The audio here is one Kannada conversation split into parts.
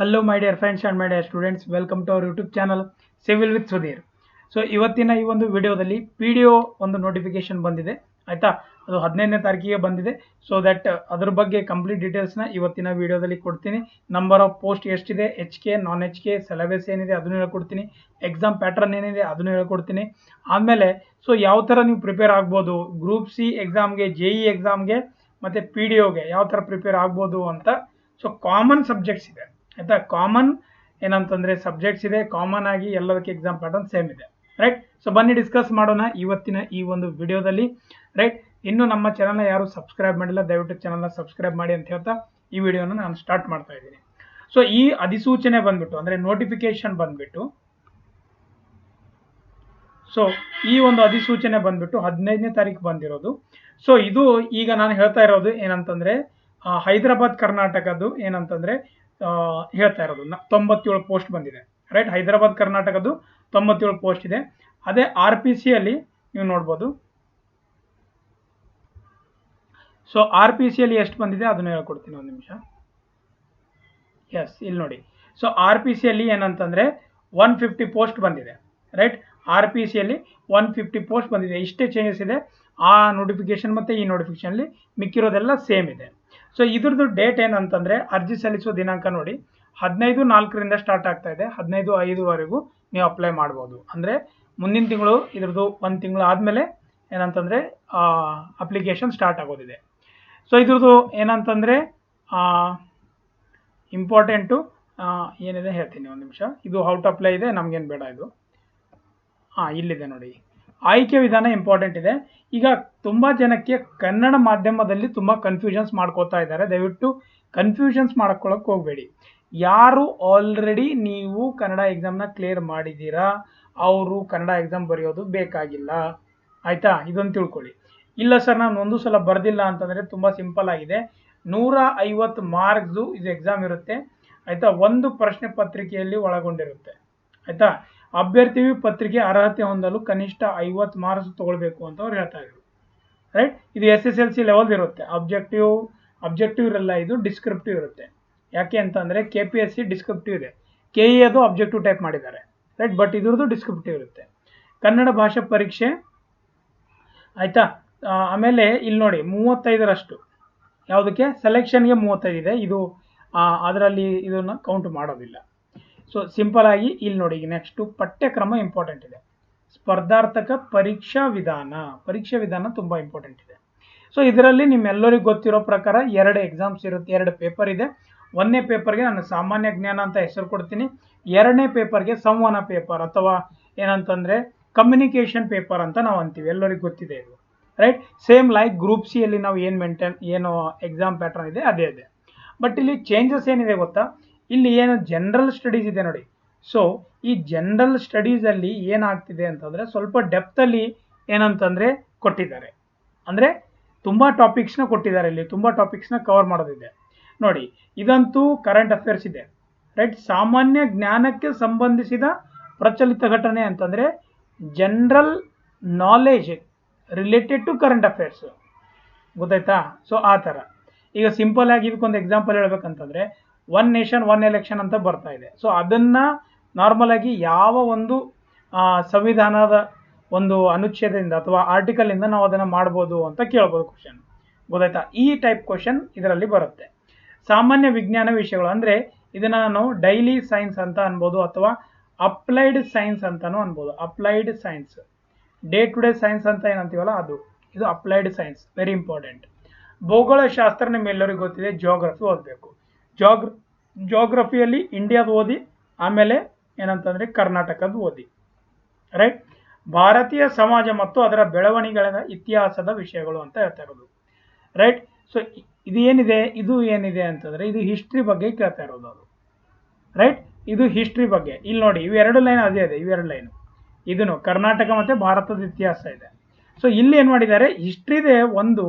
Hello my dear friends and my dear students, welcome to our YouTube channel civil with Sudhir. So ಇವತ್ತಿನ ಈ ಒಂದು ವಿಡಿಯೋದಲ್ಲಿ PDO ಒಂದು ನೋಟಿಫಿಕೇಶನ್ ಬಂದಿದೆ ಆಯಿತಾ. ಅದು 15ನೇ ತಾರೀಕಿಗೆ ಬಂದಿದೆ. ಸೊ ದಟ್ ಅದ್ರ ಬಗ್ಗೆ ಕಂಪ್ಲೀಟ್ ಡೀಟೇಲ್ಸ್ನ ಇವತ್ತಿನ ವಿಡಿಯೋದಲ್ಲಿ ಕೊಡ್ತೀನಿ. ನಂಬರ್ ಆಫ್ ಪೋಸ್ಟ್ ಎಷ್ಟಿದೆ, HK ನಾನ್ HK, ಸಿಲೆಬಸ್ ಏನಿದೆ ಅದನ್ನು ಹೇಳ್ಕೊಡ್ತೀನಿ, ಎಕ್ಸಾಮ್ ಪ್ಯಾಟರ್ನ್ ಏನಿದೆ ಅದನ್ನು ಹೇಳ್ಕೊಡ್ತೀನಿ. ಆದಮೇಲೆ ಸೊ ಯಾವ ಥರ ನೀವು ಪ್ರಿಪೇರ್ ಆಗ್ಬೋದು ಗ್ರೂಪ್ C ಎಕ್ಸಾಮ್ಗೆ, JE ಎಕ್ಸಾಮ್ಗೆ ಮತ್ತು PDOಗೆ ಯಾವ ಥರ ಪ್ರಿಪೇರ್ ಆಗ್ಬೋದು ಅಂತ. ಸೊ ಕಾಮನ್ ಸಬ್ಜೆಕ್ಟ್ಸ್ ಇದೆ ಆಯಿತಾ. ಕಾಮನ್ ಏನಂತಂದರೆ ಸಬ್ಜೆಕ್ಟ್ಸ್ ಇದೆ, ಕಾಮನ್ ಆಗಿ ಎಲ್ಲದಕ್ಕೆ ಎಕ್ಸಾಮ್ ಪ್ಯಾಟರ್ನ್ ಸೇಮ್ ಇದೆ, ರೈಟ್. ಸೊ ಬನ್ನಿ ಡಿಸ್ಕಸ್ ಮಾಡೋಣ ಇವತ್ತಿನ ಈ ಒಂದು ವಿಡಿಯೋದಲ್ಲಿ, ರೈಟ್. ಇನ್ನು ನಮ್ಮ ಚಾನಲ್ನ ಯಾರು ಸಬ್ಸ್ಕ್ರೈಬ್ ಮಾಡಿಲ್ಲ ದಯವಿಟ್ಟು ಚಾನಲ್ನ ಸಬ್ಸ್ಕ್ರೈಬ್ ಮಾಡಿ ಅಂತ ಹೇಳ್ತಾ ಈ ವಿಡಿಯೋನ ನಾನು ಸ್ಟಾರ್ಟ್ ಮಾಡ್ತಾ ಇದ್ದೀನಿ. ಸೊ ಈ ಅಧಿಸೂಚನೆ ಬಂದ್ಬಿಟ್ಟು ಅಂದರೆ ನೋಟಿಫಿಕೇಶನ್ ಬಂದ್ಬಿಟ್ಟು, ಸೊ ಈ ಒಂದು ಅಧಿಸೂಚನೆ ಬಂದ್ಬಿಟ್ಟು 15ನೇ ತಾರೀಕು ಬಂದಿರೋದು. ಸೊ ಇದು ಈಗ ನಾನು ಹೇಳ್ತಾ ಇರೋದು ಏನಂತಂದರೆ ಹೈದರಾಬಾದ್ ಕರ್ನಾಟಕದ್ದು ಏನಂತಂದರೆ ಹೇಳ್ತಾ ಇರೋದು 97 ಪೋಸ್ಟ್ ಬಂದಿದೆ, ರೈಟ್. ಹೈದರಾಬಾದ್ ಕರ್ನಾಟಕದ್ದು 97 ಪೋಸ್ಟ್ ಇದೆ. ಅದೇ RPCಯಲ್ಲಿ ನೀವು ನೋಡ್ಬೋದು. ಸೊ RPCಯಲ್ಲಿ ಎಷ್ಟು ಬಂದಿದೆ ಅದನ್ನು ಹೇಳ್ಕೊಡ್ತೀನಿ, ಒಂದು ನಿಮಿಷ. ಎಸ್, ಇಲ್ಲಿ ನೋಡಿ. ಸೊ RPCಯಲ್ಲಿ ಏನಂತಂದರೆ 150 ಪೋಸ್ಟ್ ಬಂದಿದೆ, ರೈಟ್. RPCಯಲ್ಲಿ 150 ಪೋಸ್ಟ್ ಬಂದಿದೆ. ಇಷ್ಟೇ ಚೇಂಜಸ್ ಇದೆ ಆ ನೋಟಿಫಿಕೇಶನ್ ಮತ್ತು ಈ ನೋಟಿಫಿಕೇಶನ್ಲಿ, ಮಿಕ್ಕಿರೋದೆಲ್ಲ ಸೇಮ್ ಇದೆ. ಸೊ ಇದ್ರದ್ದು ಡೇಟ್ ಏನಂತಂದರೆ ಅರ್ಜಿ ಸಲ್ಲಿಸುವ ದಿನಾಂಕ ನೋಡಿ 15/4 ಸ್ಟಾರ್ಟ್ ಆಗ್ತಾ ಇದೆ, 15/5ವರೆಗೂ ನೀವು ಅಪ್ಲೈ ಮಾಡ್ಬೋದು. ಅಂದರೆ ಮುಂದಿನ ತಿಂಗಳು ಇದ್ರದ್ದು 1 ತಿಂಗಳು ಆದಮೇಲೆ ಏನಂತಂದರೆ ಅಪ್ಲಿಕೇಶನ್ ಸ್ಟಾರ್ಟ್ ಆಗೋದಿದೆ. ಸೊ ಇದ್ರದ್ದು ಏನಂತಂದರೆ ಇಂಪಾರ್ಟೆಂಟು ಏನಿದೆ ಹೇಳ್ತೀನಿ, ಒಂದು ನಿಮಿಷ. ಇದು ಹೌ ಟು ಅಪ್ಲೈ ಇದೆ, ನಮಗೇನು ಬೇಡ ಇದು. ಇಲ್ಲಿದೆ ನೋಡಿ, ಆಯ್ಕೆ ವಿಧಾನ ಇಂಪಾರ್ಟೆಂಟ್ ಇದೆ. ಈಗ ತುಂಬ ಜನಕ್ಕೆ ಕನ್ನಡ ಮಾಧ್ಯಮದಲ್ಲಿ ತುಂಬ ಕನ್ಫ್ಯೂಷನ್ಸ್ ಮಾಡ್ಕೋತಾ ಇದ್ದಾರೆ. ದಯವಿಟ್ಟು ಕನ್ಫ್ಯೂಷನ್ಸ್ ಮಾಡ್ಕೊಳ್ಳೋಕೆ ಹೋಗಬೇಡಿ. ಯಾರು ಆಲ್ರೆಡಿ ನೀವು ಕನ್ನಡ ಎಕ್ಸಾಮ್ನ ಕ್ಲಿಯರ್ ಮಾಡಿದ್ದೀರಾ ಅವರು ಕನ್ನಡ ಎಕ್ಸಾಮ್ ಬರೆಯೋದು ಬೇಕಾಗಿಲ್ಲ, ಆಯಿತಾ. ಇದನ್ನು ತಿಳ್ಕೊಳ್ಳಿ. ಇಲ್ಲ ಸರ್ ನಾನು ಒಂದು ಸಲ ಬರೆದಿಲ್ಲ ಅಂತಂದರೆ ತುಂಬ ಸಿಂಪಲ್ ಆಗಿದೆ. 150 ಮಾರ್ಕ್ಸು ಇದು ಎಕ್ಸಾಮ್ ಇರುತ್ತೆ, ಆಯಿತಾ. ಒಂದು ಪ್ರಶ್ನೆ ಪತ್ರಿಕೆಯಲ್ಲಿ ಒಳಗೊಂಡಿರುತ್ತೆ, ಆಯಿತಾ. ಅಭ್ಯರ್ಥಿ ಪತ್ರಿಕೆ ಅರ್ಹತೆ ಹೊಂದಲು ಕನಿಷ್ಠ 50 ಮಾರ್ಕ್ಸ್ ತೊಗೊಳ್ಬೇಕು ಅಂತ ಅವ್ರು ಹೇಳ್ತಾ ಇದ್ರು, ರೈಟ್. ಇದು SSLC ಲೆವೆಲ್ ಇರುತ್ತೆ. ಅಬ್ಜೆಕ್ಟಿವ್ ಇರಲ್ಲ, ಇದು ಡಿಸ್ಕ್ರಿಪ್ಟಿವ್ ಇರುತ್ತೆ. ಯಾಕೆ ಅಂತಂದರೆ KPSC ಡಿಸ್ಕ್ರಿಪ್ಟಿವ್ ಇದೆ, KE ಅದು ಅಬ್ಜೆಕ್ಟಿವ್ ಟೈಪ್ ಮಾಡಿದ್ದಾರೆ, ರೈಟ್. ಬಟ್ ಇದ್ರದ್ದು ಡಿಸ್ಕ್ರಿಪ್ಟಿವ್ ಇರುತ್ತೆ. ಕನ್ನಡ ಭಾಷಾ ಪರೀಕ್ಷೆ, ಆಯಿತಾ. ಆಮೇಲೆ ಇಲ್ಲಿ ನೋಡಿ 35ರಷ್ಟು ಯಾವುದಕ್ಕೆ ಸೆಲೆಕ್ಷನ್ಗೆ 35 ಇದೆ. ಇದು ಅದರಲ್ಲಿ ಇದನ್ನು ಕೌಂಟ್ ಮಾಡೋದಿಲ್ಲ. ಸೊ ಸಿಂಪಲ್ ಆಗಿ ಇಲ್ಲಿ ನೋಡಿ. ಈಗ ನೆಕ್ಸ್ಟು ಪಠ್ಯಕ್ರಮ ಇಂಪಾರ್ಟೆಂಟ್ ಇದೆ. ಸ್ಪರ್ಧಾರ್ಥಕ ಪರೀಕ್ಷಾ ವಿಧಾನ ತುಂಬ ಇಂಪಾರ್ಟೆಂಟ್ ಇದೆ. ಸೊ ಇದರಲ್ಲಿ ನಿಮ್ಮೆಲ್ಲರಿಗೂ ಗೊತ್ತಿರೋ ಪ್ರಕಾರ 2 ಎಕ್ಸಾಮ್ಸ್ ಇರುತ್ತೆ, 2 ಪೇಪರ್ ಇದೆ. 1ನೇ ಪೇಪರ್ಗೆ ನಾನು ಸಾಮಾನ್ಯ ಜ್ಞಾನ ಅಂತ ಹೆಸರು ಕೊಡ್ತೀನಿ, 2ನೇ ಪೇಪರ್ಗೆ ಸಂವಹನ ಪೇಪರ್ ಅಥವಾ ಏನಂತಂದರೆ ಕಮ್ಯುನಿಕೇಷನ್ ಪೇಪರ್ ಅಂತ ನಾವು ಅಂತೀವಿ, ಎಲ್ಲರಿಗೂ ಗೊತ್ತಿದೆ ಇದು, right. Same like group C ಅಲ್ಲಿ ನಾವು ಏನು ಎಕ್ಸಾಮ್ ಪ್ಯಾಟರ್ನ್ ಇದೆ ಅದೇ ಇದೆ. ಬಟ್ ಇಲ್ಲಿ ಚೇಂಜಸ್ ಏನಿದೆ ಗೊತ್ತಾ, ಇಲ್ಲಿ ಏನು ಜನರಲ್ ಸ್ಟಡೀಸ್ ಇದೆ ನೋಡಿ. ಸೊ ಈ ಜನರಲ್ ಸ್ಟಡೀಸಲ್ಲಿ ಏನಾಗ್ತಿದೆ ಅಂತಂದರೆ ಸ್ವಲ್ಪ ಡೆಪ್ತಲ್ಲಿ ಏನಂತಂದರೆ ಕೊಟ್ಟಿದ್ದಾರೆ, ಅಂದರೆ ತುಂಬ ಟಾಪಿಕ್ಸ್ನ ಕೊಟ್ಟಿದ್ದಾರೆ. ಇಲ್ಲಿ ತುಂಬ ಟಾಪಿಕ್ಸ್ನ ಕವರ್ ಮಾಡೋದಿದೆ ನೋಡಿ. ಇದಂತೂ ಕರೆಂಟ್ ಅಫೇರ್ಸ್ ಇದೆ, ರೈಟ್. ಸಾಮಾನ್ಯ ಜ್ಞಾನಕ್ಕೆ ಸಂಬಂಧಿಸಿದ ಪ್ರಚಲಿತ ಘಟನೆ ಅಂತಂದರೆ general knowledge related to current affairs, ಗೊತ್ತಾಯ್ತಾ. ಸೊ ಆ ಥರ. ಈಗ ಸಿಂಪಲ್ ಆಗಿ ಇದಕ್ಕೊಂದು ಎಕ್ಸಾಂಪಲ್ ಹೇಳ್ಬೇಕಂತಂದರೆ 1 ನೇಷನ್ 1 ಎಲೆಕ್ಷನ್ ಅಂತ ಬರ್ತಾ ಇದೆ. ಸೊ ಅದನ್ನು ನಾರ್ಮಲ್ ಆಗಿ ಯಾವ ಒಂದು ಸಂವಿಧಾನದ ಒಂದು ಅನುಚ್ಛೇದದಿಂದ ಅಥವಾ ಆರ್ಟಿಕಲಿಂದ ನಾವು ಅದನ್ನು ಮಾಡ್ಬೋದು ಅಂತ ಕೇಳ್ಬೋದು ಕ್ವಶನ್, ಗೊತ್ತಾಯ್ತಾ. ಈ ಟೈಪ್ ಕ್ವಶನ್ ಇದರಲ್ಲಿ ಬರುತ್ತೆ. ಸಾಮಾನ್ಯ ವಿಜ್ಞಾನ ವಿಷಯಗಳು ಅಂದರೆ ಇದನ್ನು ನಾನು ಡೈಲಿ ಸೈನ್ಸ್ ಅಂತ ಅನ್ಬೋದು ಅಥವಾ ಅಪ್ಲೈಡ್ ಸೈನ್ಸ್ ಅಂತಲೂ ಅನ್ಬೋದು. Applied science, day to day science ಅಂತ ಏನಂತೀವಲ್ಲ ಅದು, ಇದು ಅಪ್ಲೈಡ್ ಸೈನ್ಸ್, ವೆರಿ ಇಂಪಾರ್ಟೆಂಟ್. ಭೂಗೋಳಶಾಸ್ತ್ರ ನಿಮ್ಮೆಲ್ಲರಿಗೂ ಗೊತ್ತಿದೆ, ಜಿಯೋಗ್ರಫಿ ಓದಬೇಕು. ಜಿಯೋಗ್ರಫಿಯಲ್ಲಿ ಇಂಡಿಯಾದ ಓದಿ, ಆಮೇಲೆ ಏನಂತಂದರೆ ಕರ್ನಾಟಕದ ಓದಿ, ರೈಟ್. ಭಾರತೀಯ ಸಮಾಜ ಮತ್ತು ಅದರ ಬೆಳವಣಿಗೆಗಳ ಇತಿಹಾಸದ ವಿಷಯಗಳು ಅಂತ ಹೇಳ್ತಾ ಇರೋದು, ರೈಟ್. ಸೊ ಇದು ಏನಿದೆ ಅಂತಂದರೆ ಇದು ಹಿಸ್ಟ್ರಿ ಬಗ್ಗೆ ಕೇಳ್ತಾ ಇರೋದು ಅದು, ರೈಟ್. ಇದು ಹಿಸ್ಟ್ರಿ ಬಗ್ಗೆ. ಇಲ್ಲಿ ನೋಡಿ ಇವು 2 ಲೈನ್ ಅದೇ ಇದೆ, ಇವು 2 ಲೈನು ಇದನ್ನು ಕರ್ನಾಟಕ ಮತ್ತು ಭಾರತದ ಇತಿಹಾಸ ಇದೆ. ಸೊ ಇಲ್ಲಿ ಏನು ಮಾಡಿದ್ದಾರೆ, ಹಿಸ್ಟ್ರಿದೇ ಒಂದು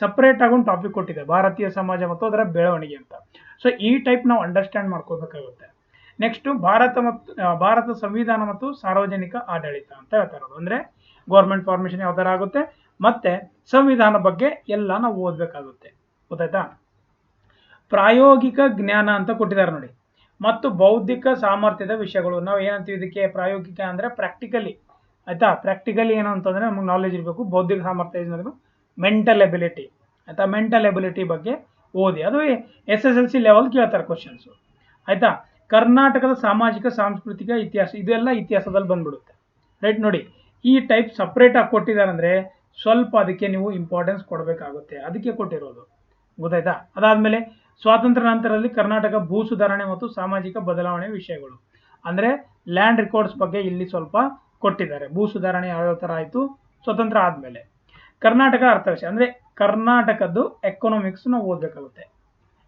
ಸಪ್ರೇಟ್ ಆಗಿ ಒಂದು ಟಾಪಿಕ್ ಕೊಟ್ಟಿದೆ, ಭಾರತೀಯ ಸಮಾಜ ಮತ್ತು ಅದರ ಬೆಳವಣಿಗೆ ಅಂತ. ಸೊ ಈ ಟೈಪ್ ನಾವು ಅಂಡರ್ಸ್ಟ್ಯಾಂಡ್ ಮಾಡ್ಕೋಬೇಕಾಗುತ್ತೆ. ನೆಕ್ಸ್ಟು ಭಾರತ ಸಂವಿಧಾನ ಮತ್ತು ಸಾರ್ವಜನಿಕ ಆಡಳಿತ ಅಂತ ಹೇಳ್ತಾ ಇರೋದು, ಅಂದರೆ ಗೌರ್ಮೆಂಟ್ ಫಾರ್ಮೇಷನ್ ಯಾವ ಥರ ಆಗುತ್ತೆ ಮತ್ತು ಸಂವಿಧಾನ ಬಗ್ಗೆ ಎಲ್ಲ ನಾವು ಓದಬೇಕಾಗುತ್ತೆ, ಗೊತ್ತಾಯ್ತಾ. ಪ್ರಾಯೋಗಿಕ ಜ್ಞಾನ ಅಂತ ಕೊಟ್ಟಿದ್ದಾರೆ ನೋಡಿ. ಮತ್ತು ಬೌದ್ಧಿಕ ಸಾಮರ್ಥ್ಯದ ವಿಷಯಗಳು. ನಾವು ಏನಂತೀವಿ ಇದಕ್ಕೆ ಪ್ರಾಯೋಗಿಕ ಅಂದರೆ ಪ್ರಾಕ್ಟಿಕಲಿ, ಆಯಿತಾ. ಪ್ರಾಕ್ಟಿಕಲಿ ಏನು ಅಂತಂದರೆ ನಮಗೆ ನಾಲೆಜ್ ಇರಬೇಕು. ಬೌದ್ಧಿಕ ಸಾಮರ್ಥ್ಯ ಅನ್ನೋದು ಮೆಂಟಲ್ ಎಬಿಲಿಟಿ, ಆಯಿತಾ. ಮೆಂಟಲ್ ಎಬಿಲಿಟಿ ಬಗ್ಗೆ ಓದಿ, ಅದು SSLC ಲೆವೆಲ್ ಕೇಳ್ತಾರೆ ಕ್ವಶನ್ಸು, ಆಯಿತಾ. ಕರ್ನಾಟಕದ ಸಾಮಾಜಿಕ ಸಾಂಸ್ಕೃತಿಕ ಇತಿಹಾಸ, ಇದೆಲ್ಲ ಇತಿಹಾಸದಲ್ಲಿ ಬಂದ್ಬಿಡುತ್ತೆ, ರೈಟ್. ನೋಡಿ ಈ ಟೈಪ್ ಸಪ್ರೇಟಾಗಿ ಕೊಟ್ಟಿದ್ದಾರೆ ಅಂದರೆ ಸ್ವಲ್ಪ ಅದಕ್ಕೆ ನೀವು ಇಂಪಾರ್ಟೆನ್ಸ್ ಕೊಡಬೇಕಾಗುತ್ತೆ, ಅದಕ್ಕೆ ಕೊಟ್ಟಿರೋದು, ಗೊತ್ತಾಯ್ತಾ. ಅದಾದಮೇಲೆ ಸ್ವಾತಂತ್ರ್ಯ ನಂತರದಲ್ಲಿ ಕರ್ನಾಟಕ ಭೂ ಸುಧಾರಣೆ ಮತ್ತು ಸಾಮಾಜಿಕ ಬದಲಾವಣೆ ವಿಷಯಗಳು, ಅಂದರೆ ಲ್ಯಾಂಡ್ ರೆಕಾರ್ಡ್ಸ್ ಬಗ್ಗೆ ಇಲ್ಲಿ ಸ್ವಲ್ಪ ಕೊಟ್ಟಿದ್ದಾರೆ. ಭೂ ಸುಧಾರಣೆ ಯಾವ್ಯಾವ ಥರ ಆಯಿತು ಸ್ವತಂತ್ರ ಆದಮೇಲೆ. ಕರ್ನಾಟಕ ಅರ್ಥವ್ಯವಸ್ಥೆ ಅಂದರೆ ಕರ್ನಾಟಕದ್ದು ಎಕನಾಮಿಕ್ಸ್ ನಾವು ಓದಬೇಕಾಗುತ್ತೆ.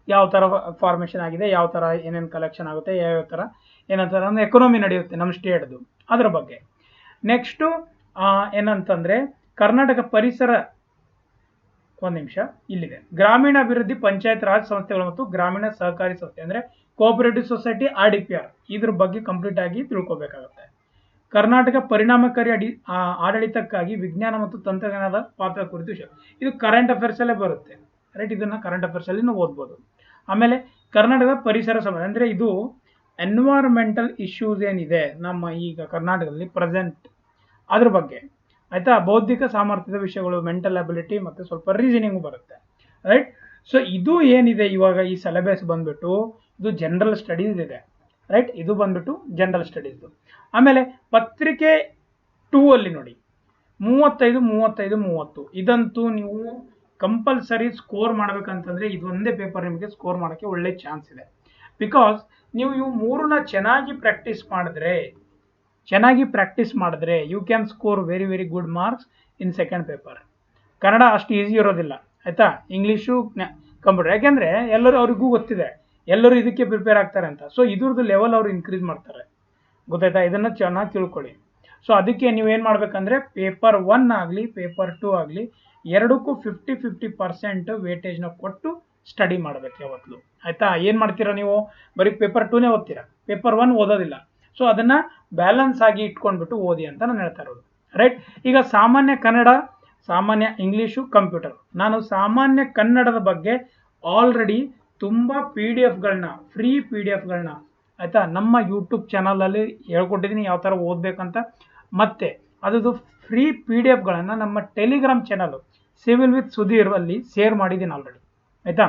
ಯಾವ ಥರ ಫಾರ್ಮೇಷನ್ ಆಗಿದೆ, ಯಾವ ಥರ ಏನೇನು ಕಲೆಕ್ಷನ್ ಆಗುತ್ತೆ, ಯಾವ್ಯಾವ ಥರ ಏನಂತಾರೆ ಅಂದರೆ ಎಕನಾಮಿ ನಡೆಯುತ್ತೆ ನಮ್ಮ ಸ್ಟೇಟ್ದು, ಅದರ ಬಗ್ಗೆ. ನೆಕ್ಸ್ಟು ಏನಂತಂದರೆ ಕರ್ನಾಟಕ ಪರಿಸರ, ಒಂದು ನಿಮಿಷ ಇಲ್ಲಿದೆ, ಗ್ರಾಮೀಣಾಭಿವೃದ್ಧಿ ಪಂಚಾಯತ್ ರಾಜ್ ಸಂಸ್ಥೆಗಳು ಮತ್ತು ಗ್ರಾಮೀಣ ಸಹಕಾರಿ ಸಂಸ್ಥೆ ಅಂದರೆ ಕೋಆಪರೇಟಿವ್ ಸೊಸೈಟಿ RDPR, ಇದ್ರ ಬಗ್ಗೆ ಕಂಪ್ಲೀಟ್ ಆಗಿ ತಿಳ್ಕೊಬೇಕಾಗುತ್ತೆ. ಕರ್ನಾಟಕ ಪರಿಣಾಮಕಾರಿ ಆಡಳಿತಕ್ಕಾಗಿ ವಿಜ್ಞಾನ ಮತ್ತು ತಂತ್ರಜ್ಞಾನದ ಪಾತ್ರ ಕುರಿತು ವಿಷಯ, ಇದು ಕರೆಂಟ್ ಅಫೇರ್ಸಲ್ಲೇ ಬರುತ್ತೆ, ರೈಟ್. ಇದನ್ನು ಕರೆಂಟ್ ಅಫೇರ್ಸಲ್ಲಿ ನಾವು ಓದ್ಬೋದು. ಆಮೇಲೆ ಕರ್ನಾಟಕದ ಪರಿಸರ ಸಮಸ್ಯೆ ಅಂದರೆ ಇದು ಎನ್ವೈರ್ಮೆಂಟಲ್ ಇಶ್ಯೂಸ್ ಏನಿದೆ ನಮ್ಮ ಈಗ ಕರ್ನಾಟಕದಲ್ಲಿ ಪ್ರೆಸೆಂಟ್, ಅದ್ರ ಬಗ್ಗೆ, ಆಯಿತಾ. ಬೌದ್ಧಿಕ ಸಾಮರ್ಥ್ಯದ ವಿಷಯಗಳು, ಮೆಂಟಲ್ ಅಬಿಲಿಟಿ ಮತ್ತು ಸ್ವಲ್ಪ ರೀಸನಿಂಗು ಬರುತ್ತೆ, ರೈಟ್. ಸೊ ಇದು ಏನಿದೆ ಇವಾಗ ಈ ಸಿಲೆಬಸ್ ಬಂದ್ಬಿಟ್ಟು ಇದು ಜನರಲ್ ಸ್ಟಡೀಸ್ ಇದೆ, ರೈಟ್. ಇದು ಬಂದ್ಬಿಟ್ಟು ಜನರಲ್ ಸ್ಟಡೀಸ್ದು. ಆಮೇಲೆ ಪತ್ರಿಕೆ 2 ಅಲ್ಲಿ ನೋಡಿ 35-30 ಇದಂತೂ ನೀವು ಕಂಪಲ್ಸರಿ ಸ್ಕೋರ್ ಮಾಡ್ಬೇಕಂತಂದರೆ ಇದೊಂದೇ ಪೇಪರ್ ನಿಮಗೆ ಸ್ಕೋರ್ ಮಾಡೋಕ್ಕೆ ಒಳ್ಳೆ ಚಾನ್ಸ್ ಇದೆ. ಬಿಕಾಸ್ ನೀವು ಇವು ಮೂರನ್ನ ಚೆನ್ನಾಗಿ ಪ್ರಾಕ್ಟೀಸ್ ಮಾಡಿದ್ರೆ you can score very very good marks in second paper. Kannada ಅಷ್ಟು ಈಸಿ ಇರೋದಿಲ್ಲ, ಆಯಿತಾ. ಇಂಗ್ಲೀಷು ಕಂಪ್ಯೂಟರ್, ಯಾಕೆಂದರೆ ಎಲ್ಲರೂ ಅವ್ರಿಗೂ ಗೊತ್ತಿದೆ, ಎಲ್ಲರೂ ಇದಕ್ಕೆ ಪ್ರಿಪೇರ್ ಆಗ್ತಾರೆ ಅಂತ. ಸೊ ಇದ್ರದ್ದು ಲೆವೆಲ್ ಅವರು ಇನ್ಕ್ರೀಸ್ ಮಾಡ್ತಾರೆ, ಗೊತ್ತಾಯ್ತಾ. ಇದನ್ನು ಚೆನ್ನಾಗಿ ತಿಳ್ಕೊಳ್ಳಿ. ಸೊ ಅದಕ್ಕೆ ನೀವೇನು ಮಾಡಬೇಕಂದ್ರೆ ಪೇಪರ್ 1 ಆಗಲಿ ಪೇಪರ್ 2 ಆಗಲಿ ಎರಡಕ್ಕೂ 50-50% ವೇಟೇಜ್ನ ಕೊಟ್ಟು ಸ್ಟಡಿ ಮಾಡಬೇಕು ಯಾವತ್ತೂ, ಆಯಿತಾ. ಏನು ಮಾಡ್ತೀರಾ ನೀವು ಬರೀ ಪೇಪರ್ 2ನೇ ಓದ್ತೀರಾ, ಪೇಪರ್ 1 ಓದೋದಿಲ್ಲ. ಸೊ ಅದನ್ನು ಬ್ಯಾಲೆನ್ಸ್ ಆಗಿ ಇಟ್ಕೊಂಡ್ಬಿಟ್ಟು ಓದಿ ಅಂತ ನಾನು ಹೇಳ್ತಾ ಇರೋದು, ರೈಟ್. ಈಗ ಸಾಮಾನ್ಯ ಕನ್ನಡ, ಸಾಮಾನ್ಯ ಇಂಗ್ಲೀಷು, ಕಂಪ್ಯೂಟರ್. ನಾನು ಸಾಮಾನ್ಯ ಕನ್ನಡದ ಬಗ್ಗೆ ಆಲ್ರೆಡಿ ತುಂಬ PDF ಫ್ರೀ PDF ಆಯಿತಾ ನಮ್ಮ ಯೂಟ್ಯೂಬ್ ಚಾನಲಲ್ಲಿ ಹೇಳ್ಕೊಟ್ಟಿದ್ದೀನಿ ಯಾವ ಥರ ಓದಬೇಕಂತ. ಮತ್ತು ಅದರದ್ದು ಫ್ರೀ PDF ನಮ್ಮ Telegram channel civil with Sudhir ಅಲ್ಲಿ ಶೇರ್ ಮಾಡಿದ್ದೀನಿ ಆಲ್ರೆಡಿ, ಆಯಿತಾ.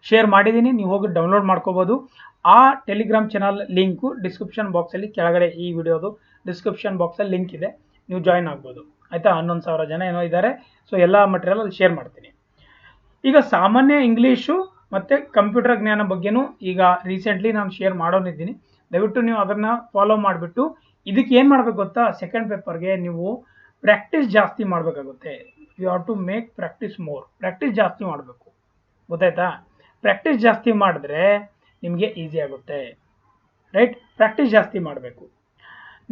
ಶೇರ್ ಮಾಡಿದ್ದೀನಿ, ನೀವು ಹೋಗಿ ಡೌನ್ಲೋಡ್ ಮಾಡ್ಕೋಬೋದು. ಆ ಟೆಲಿಗ್ರಾಮ್ ಚಾನಲ್ ಲಿಂಕು ಡಿಸ್ಕ್ರಿಪ್ಷನ್ ಬಾಕ್ಸಲ್ಲಿ ಕೆಳಗಡೆ, ಈ ವಿಡಿಯೋದು ಡಿಸ್ಕ್ರಿಪ್ಷನ್ ಬಾಕ್ಸಲ್ಲಿ ಲಿಂಕ್ ಇದೆ, ನೀವು ಜಾಯ್ನ್ ಆಗ್ಬೋದು, ಆಯಿತಾ. 11,000 ಜನ ಏನೋ ಇದ್ದಾರೆ. ಸೊ ಎಲ್ಲ ಮಟೀರಿಯಲ್ ಅಲ್ಲಿ ಶೇರ್ ಮಾಡ್ತೀನಿ. ಈಗ ಸಾಮಾನ್ಯ ಇಂಗ್ಲೀಷು ಮತ್ತು ಕಂಪ್ಯೂಟರ್ ಜ್ಞಾನ ಬಗ್ಗೆನೂ ಈಗ ರೀಸೆಂಟ್ಲಿ ನಾನು ಶೇರ್ ಮಾಡೋನಿದ್ದೀನಿ. ದಯವಿಟ್ಟು ನೀವು ಅದನ್ನು ಫಾಲೋ ಮಾಡಿಬಿಟ್ಟು ಇದಕ್ಕೆ ಏನು ಮಾಡಬೇಕು ಗೊತ್ತಾ, ಸೆಕೆಂಡ್ ಪೇಪರ್ಗೆ ನೀವು ಪ್ರಾಕ್ಟೀಸ್ ಜಾಸ್ತಿ ಮಾಡಬೇಕಾಗುತ್ತೆ. You have to make practice more, practice ಜಾಸ್ತಿ ಮಾಡಬೇಕು, ಗೊತ್ತಾಯ್ತಾ. ಪ್ರಾಕ್ಟೀಸ್ ಜಾಸ್ತಿ ಮಾಡಿದ್ರೆ ನಿಮಗೆ ಈಸಿ ಆಗುತ್ತೆ, ರೈಟ್. ಪ್ರಾಕ್ಟೀಸ್ ಜಾಸ್ತಿ ಮಾಡಬೇಕು.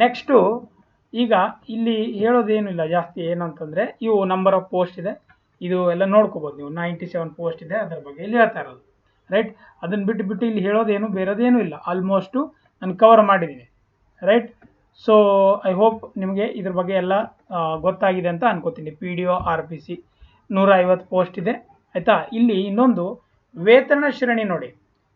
ನೆಕ್ಸ್ಟು ಈಗ ಇಲ್ಲಿ ಹೇಳೋದೇನಿಲ್ಲ ಜಾಸ್ತಿ, ಏನಂತಂದರೆ ಇವು ನಂಬರ್ ಆಫ್ ಪೋಸ್ಟ್ ಇದೆ, ಇದು ಎಲ್ಲ ನೋಡ್ಕೋಬೋದು ನೀವು. 97 ಪೋಸ್ಟ್ ಇದೆ, ಅದರ ಬಗ್ಗೆ ಇಲ್ಲಿ ಹೇಳ್ತಾ ಇರೋದು, ರೈಟ್. ಅದನ್ನು ಬಿಟ್ಟು ಇಲ್ಲಿ ಹೇಳೋದೇನು ಬೇರೆದೇನೂ ಇಲ್ಲ, ಆಲ್ಮೋಸ್ಟು ನಾನು ಕವರ್ ಮಾಡಿದ್ದೀನಿ, ರೈಟ್. ಸೊ ಐ ಹೋಪ್ ನಿಮಗೆ ಇದ್ರ ಬಗ್ಗೆ ಎಲ್ಲ ಗೊತ್ತಾಗಿದೆ ಅಂತ ಅನ್ಕೋತೀನಿ. PDO RPC 150 ಪೋಸ್ಟ್ ಇದೆ, ಆಯಿತಾ. ಇಲ್ಲಿ ಇನ್ನೊಂದು ವೇತನ ಶ್ರೇಣಿ ನೋಡಿ,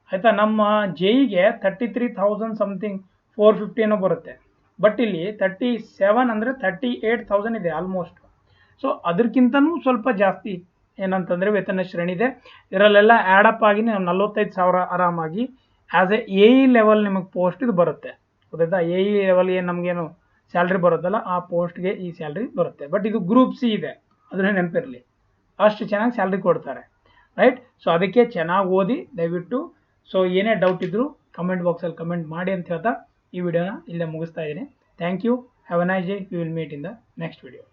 ಆಯಿತಾ. ನಮ್ಮ JEಗೆ 33,000 ಸಮಥಿಂಗ್ 450 ಏನೋ ಬರುತ್ತೆ, ಬಟ್ ಇಲ್ಲಿ 37 ಅಂದರೆ 38,000 ಇದೆ ಆಲ್ಮೋಸ್ಟ್. ಸೊ ಅದಕ್ಕಿಂತನೂ ಸ್ವಲ್ಪ ಜಾಸ್ತಿ ಏನಂತಂದರೆ ವೇತನ ಶ್ರೇಣಿ ಇದೆ. ಇದರಲ್ಲೆಲ್ಲ ಆ್ಯಡಪ್ ಆಗಿ 45,000 ಆರಾಮಾಗಿ ಆ್ಯಸ್ ಎ AE ಲೆವೆಲ್ ನಿಮಗೆ ಪೋಸ್ಟ್ ಇದು ಬರುತ್ತೆ, ಗೊತ್ತಾಯ್ತಾ. AE ಲೆವೆಲ್ ಏನು ನಮಗೇನು ಸ್ಯಾಲ್ರಿ ಬರುತ್ತಲ್ಲ ಆ ಪೋಸ್ಟ್ಗೆ ಈ ಸ್ಯಾಲ್ರಿ ಬರುತ್ತೆ. ಬಟ್ ಇದು ಗ್ರೂಪ್ C ಇದೆ, ಅದನ್ನೇ ನೆನಪಿರಲಿ, ಅಷ್ಟು ಚೆನ್ನಾಗಿ ಸ್ಯಾಲ್ರಿ ಕೊಡ್ತಾರೆ, ರೈಟ್. ಸೊ ಅದಕ್ಕೆ ಚೆನ್ನಾಗಿ ಓದಿ ದಯವಿಟ್ಟು. ಸೊ ಏನೇ ಡೌಟ್ ಇದ್ದರೂ ಕಮೆಂಟ್ ಬಾಕ್ಸಲ್ಲಿ ಕಮೆಂಟ್ ಮಾಡಿ ಅಂತ ಹೇಳ್ತಾ ಈ ವಿಡಿಯೋನ ಇಲ್ಲೇ ಮುಗಿಸ್ತಾ ಇದ್ದೀನಿ. Thank you, have a nice day. We will meet in the next video.